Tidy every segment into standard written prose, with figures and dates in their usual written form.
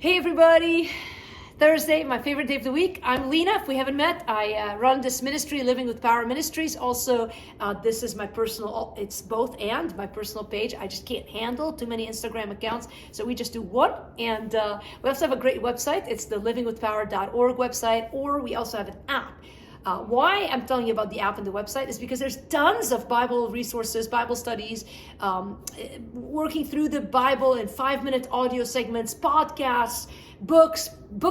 Hey everybody, Thursday, my favorite day of the week. I'm Lina. If we haven't met, I run this ministry, Living with Power Ministries. Also, this is my personal, it's both and my personal page. I just can't handle too many Instagram accounts, so we just do one. And we also have a great website. It's the livingwithpower.org website, or we also have an app. Why I'm telling you about the app and the website is because there's tons of Bible resources, Bible studies, working through the Bible in 5-minute audio segments, podcasts, book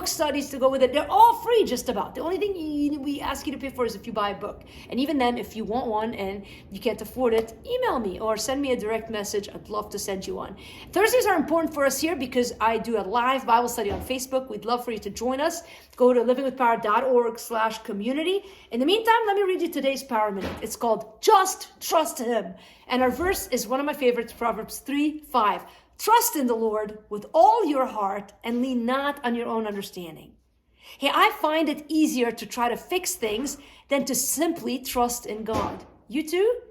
studies to go with it. They're all free just about. The only thing we ask you to pay for is if you buy a book. And even then, if you want one and you can't afford it, email me or send me a direct message. I'd love to send you one. Thursdays are important for us here because I do a live Bible study on Facebook. We'd love for you to join us. Go to livingwithpower.org/community. In the meantime, let me read you today's Power Minute. It's called Just Trust Him. And our verse is one of my favorites, Proverbs 3:5. Trust in the Lord with all your heart and lean not on your own understanding. Hey, I find it easier to try to fix things than to simply trust in God. You too?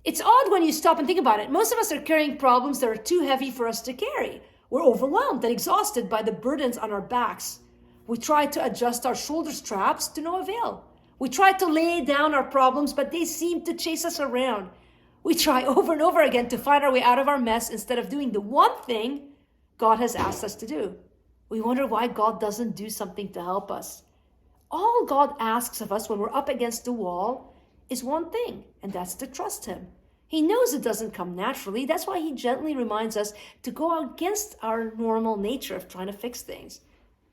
It's odd when you stop and think about it. Most of us are carrying problems that are too heavy for us to carry. We're overwhelmed and exhausted by the burdens on our backs. We try to adjust our shoulder straps to no avail. We try to lay down our problems, but they seem to chase us around. We try over and over again to find our way out of our mess instead of doing the one thing God has asked us to do. We wonder why God doesn't do something to help us. All God asks of us when we're up against the wall is one thing, and that's to trust Him. He knows it doesn't come naturally. That's why He gently reminds us to go against our normal nature of trying to fix things.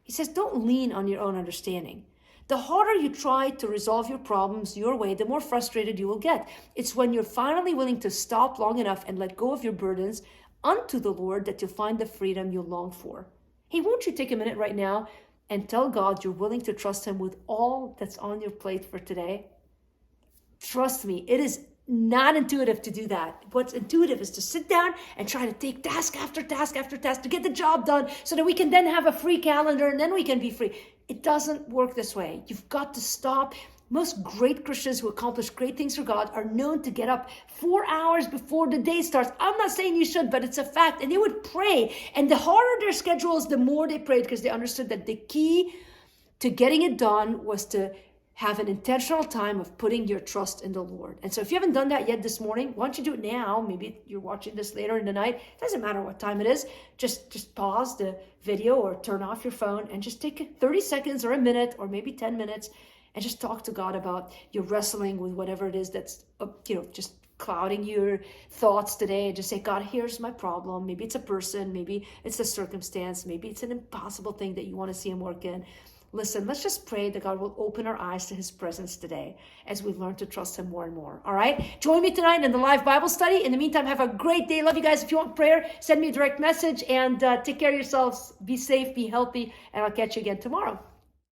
He says, don't lean on your own understanding. The harder you try to resolve your problems your way, the more frustrated you will get. It's when you're finally willing to stop long enough and let go of your burdens unto the Lord that you'll find the freedom you long for. Hey, won't you take a minute right now and tell God you're willing to trust Him with all that's on your plate for today? Trust me, it is not intuitive to do that. What's intuitive is to sit down and try to take task after task after task to get the job done so that we can then have a free calendar and then we can be free. It doesn't work this way. You've got to stop. Most great Christians who accomplish great things for God are known to get up 4 hours before the day starts. I'm not saying you should, but it's a fact. And they would pray. And the harder their schedule is, the more they prayed, because they understood that the key to getting it done was to have an intentional time of putting your trust in the Lord. And so if you haven't done that yet this morning, why don't you do it now? Maybe you're watching this later in the night. It doesn't matter what time it is. Just pause the video or turn off your phone and just take 30 seconds or a minute or maybe 10 minutes and just talk to God about your wrestling with whatever it is that's, just clouding your thoughts today, and just say, God, here's my problem. Maybe it's a person, maybe it's a circumstance, maybe it's an impossible thing that you want to see Him work in. Listen, let's just pray that God will open our eyes to His presence today as we learn to trust Him more and more. All right? Join me tonight in the live Bible study. In the meantime, have a great day. Love you guys. If you want prayer, send me a direct message and take care of yourselves. Be safe, be healthy, and I'll catch you again tomorrow.